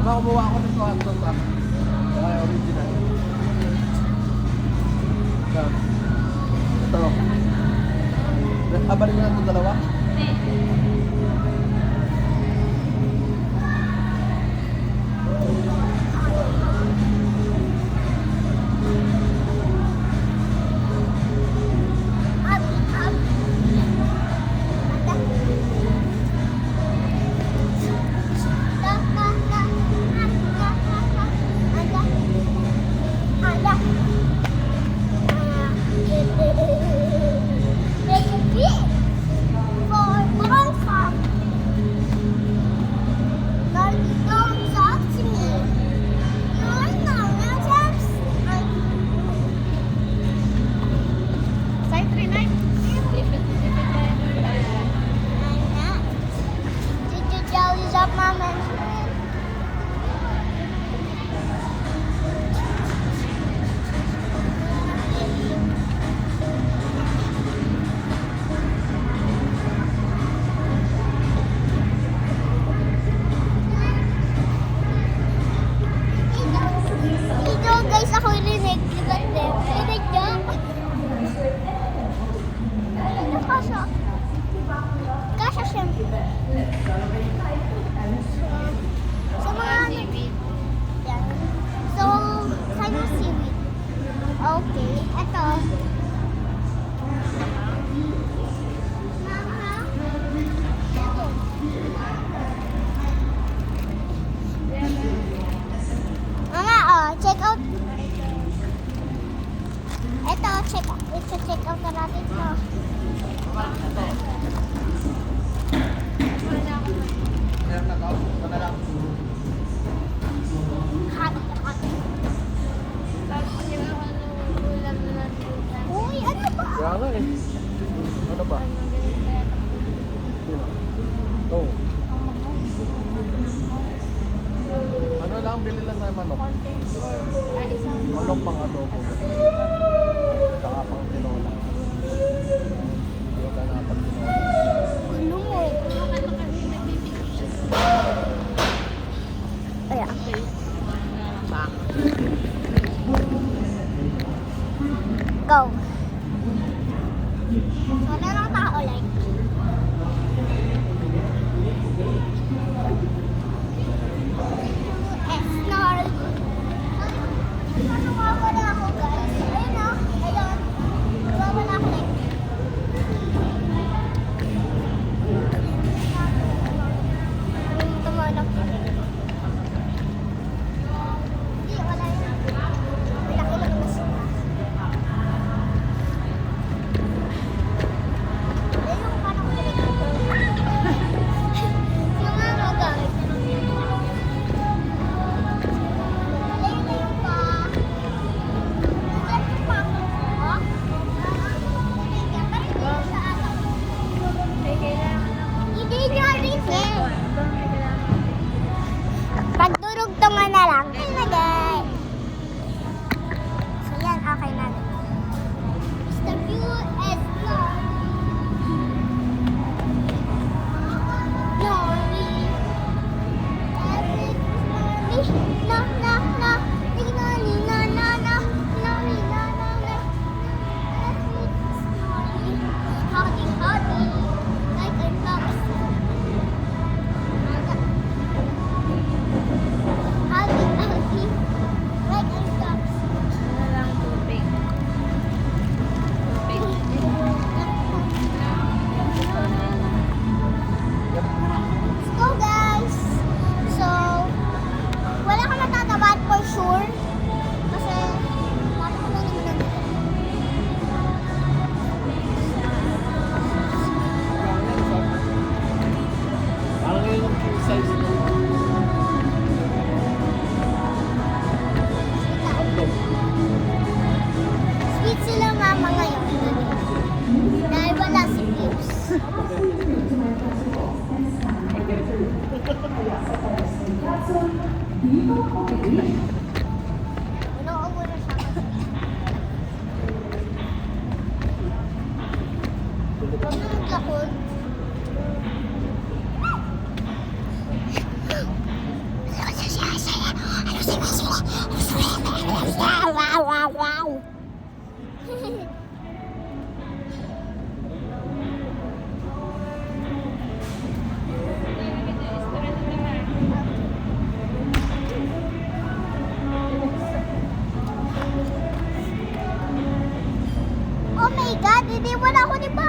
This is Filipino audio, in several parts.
Tama, kumuha ako nito hotdog pa. Kaya original. Ito. Abalin mo na ito dalawa? Okay, ito. Mama, oh, check out. Ito, check out. Check out na natin ito. Uy, ano ba? Kaya nga eh. Ano ba? Oh. Ano lang, bili lang tayo manok. Manok pang adobo. Saka pang tinola. Wala na pang tinola. Ano mo? Ayan. Go. Wala lang tao like. Snarl. Nawawala ako guys. Ayun o. Ayun. Nawawala ako like. Tumalak. Hindi, wala yun. Malaki lang mas. Ayun, parang yung ano guys. Ayun na yung pa. Ayun pa. Oh. Hindi niya rin eh. Pagdurugtungan na lang. Ilagay. So yan, okay na. The view is glory. No, no, no. No, no, no, no. No, no, no, no. Howdy, howdy. Like a fox. Howdy, howdy. Like a fox. Let's go guys! So, wala kang matatabahan for sure. Kasi, parang ko naman nandito. Parang ngayon yung king size nito. Sweet sila mama ngayon. Dahil wala si Pips. Uno-umo na siya. Huwag na maglakod. Yes.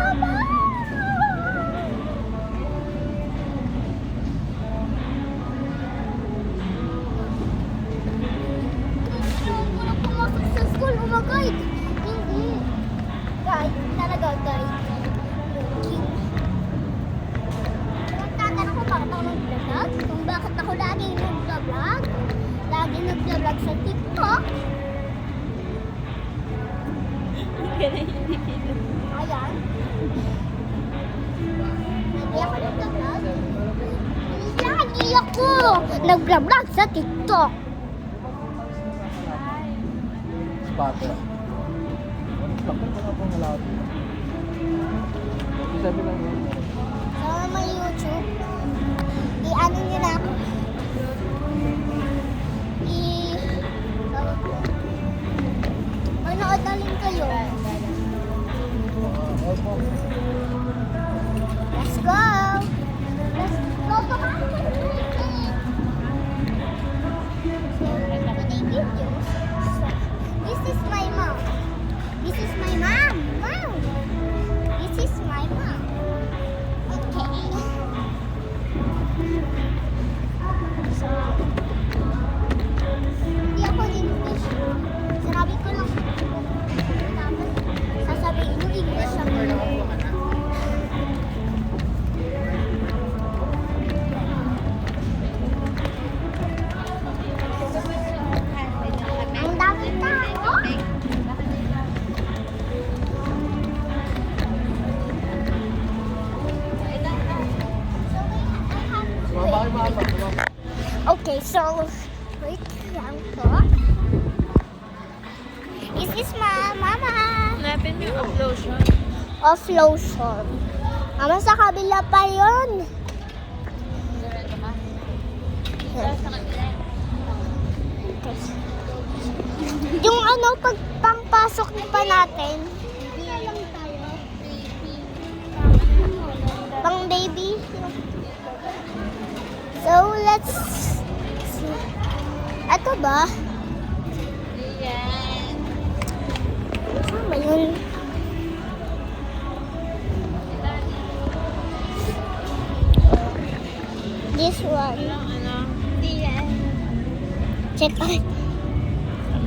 Mama! Walang pumasok sa school. Oh my God! Hindi. Guide. Talaga, guide. Looking. Nagtatanong ko bakit ako nag-vlog? Kung bakit ako laging nag-vlog? Laging nag-vlog sa TikTok. Ayan. Hindi ako nag-vlog. Lagi ako nag-vlog sa TikTok. Spotter. Bakit wala pong allowed? Sabi lang yun. Sa mga YouTube, i-ano nyo na ako. Manood na rin kayo. Let's go! Let's go to This is my mom. This is my mom. Mom! This is my mom. Okay. So, hindi ako English. Sinabi ko lang. Dapat sasabihin mo English ako. Ang dami tao. Bakit maapat? Okay, so wait lang po. This is my mama. Hanapin mo yung upload. Of lotion. Mama, sa kabila pa yun. Yung ano, pag pangpasok pa natin. Pang baby. So, let's see. Ito ba? Saan ba yun? This one. Check out.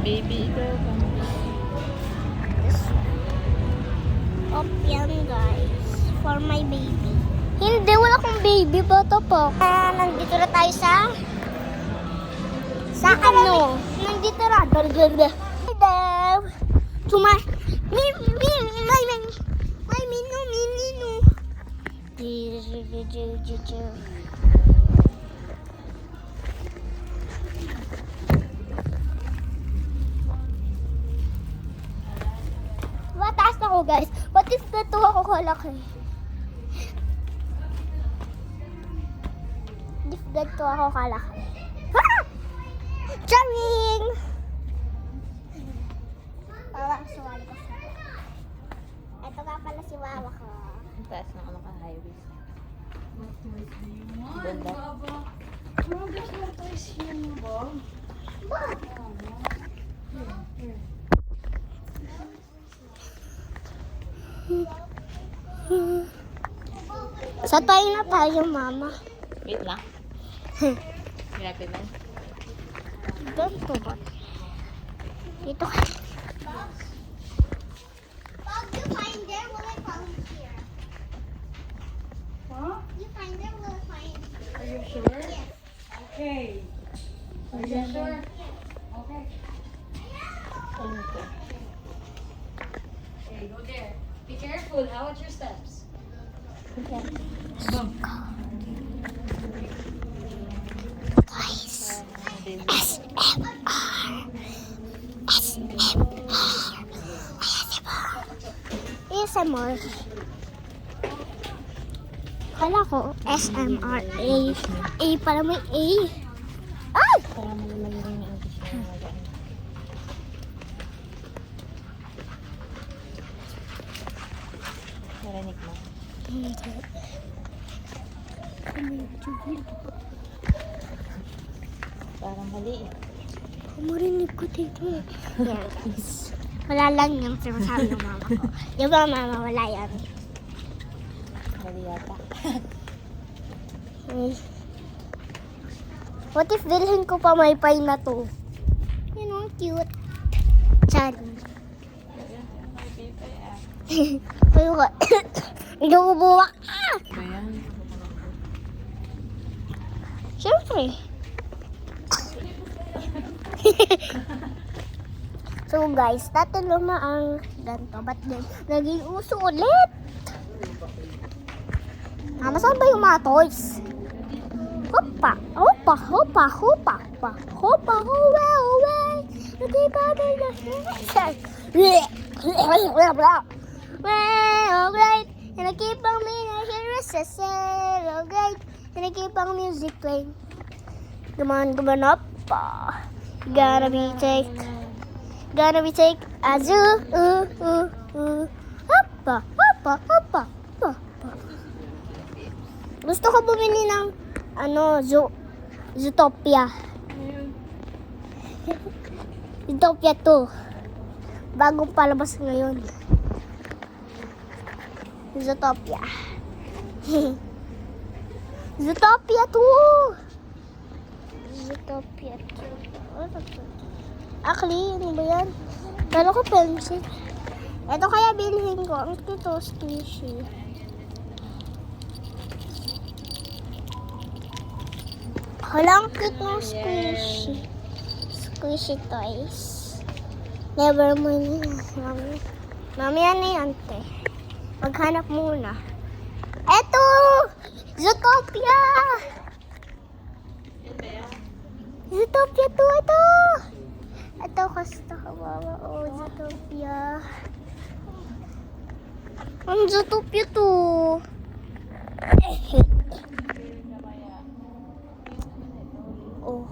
Baby ito. This one. Up yan, guys. For my baby. Hindi, wala akong baby. Bata po. Nandito na tayo sa ano? Nandito na. Hello. To my minu. Mataas na ako, guys. What if ito ako kalaki? If ganito ako kalaki. Ah! Charing! Wawa, suwali ko siya. Ito nga pala si Wawa ko. Ang taas ng ano ka, highway. Ganda. Sa tayo na tayo, Mama. Wait lang. Hirapin man. Ganito ba? Dito ka. Bob, you find there, will I find here? Huh? You find there, will I find here? Are you sure? Yes. Okay. Are you sure? Okay. Ano to? Okay, go there. Be careful. How about your steps? Guys, Baby. SMR. ASMR. Kala ko, SMR. A pala may A. Ay! Para malaman yung English na magaan. Narinig mo? Parang mali eh. Marinig ko dito. Yan, guys. Wala lang yung sinasabi ng mama ko. Di ba, Mama? Wala yan. mali yata. What if bilhin ko pa may pie na to? You know, cute. Chan. Pero ka, hindi ko buwak. Ah! Ba yan? Siyempre. So guys, dati luma ang ganito. Ba't din naging uso ulit? Saan ba yung mga toys? Hopa, hopa, hopa, hopa, hopa, hopa, hopa, hopa. Okay, baba na. Well, right. And I keep on being here as a cell, right. And I keep on music playing. Come on up. Gotta be take a zoo. Hoppa, hoppa, hoppa, hoppa. Gusto ko bumili ng Zootopia. Zootopia 2. Bagong palabas ngayon. Zootopia. Zootopia 2. Zootopia 2. Actually, ano ba yan? Kala ko pencil. Ito kaya bilhin ko. Ang ito, squishy. Hala, ang cute ng squishy. Squishy toys. Never mind. Mamaya na yan, te. Maghanap muna. Eto! Zootopia! Zootopia 2, ito! Ito, gusto ko, mama. Oh, Zootopia. Ang Zootopia 2. Oh.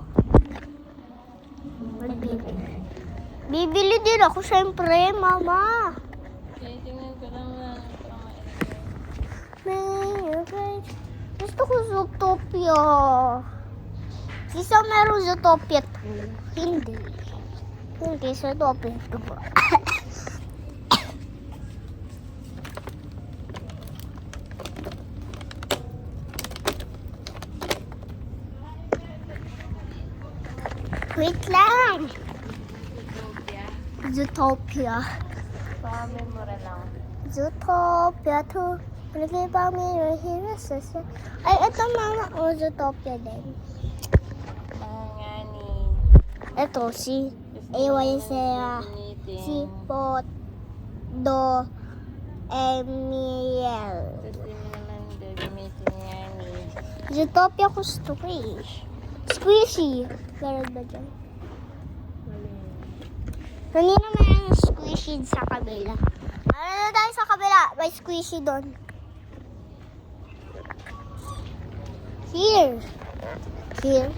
Bibili din ako, syempre, mama. Tingnan ko lang na. Gusto ko Zootopia. Sisa meron Zootopia 2. Hindi. Hindi, Zootopia 2. Wait lang. Zootopia. Baka may mura lang. Zootopia 2. Lagay pa may hero sa ay, ito mama. Oh, Zootopia din. Mga nga ni. Ito, si Ewaisea. Si Pot. Do. Emiel. Gusto mo naman gagamitin nga ni. Zootopia gusto ko eh. Squishy. Meron ba dyan? Kanina may squishy sa kabila. Ano na tayo sa kabila? May squishy doon. Here. Here.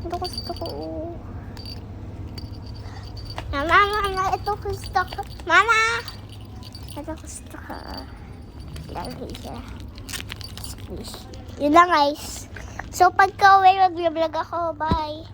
Ito gusto ko. Mama, ito gusto ko. Mama! Ito gusto ko. Lagi siya. Squishy. Yun lang guys. So pagka-uwi, mag-vlog ako. Bye!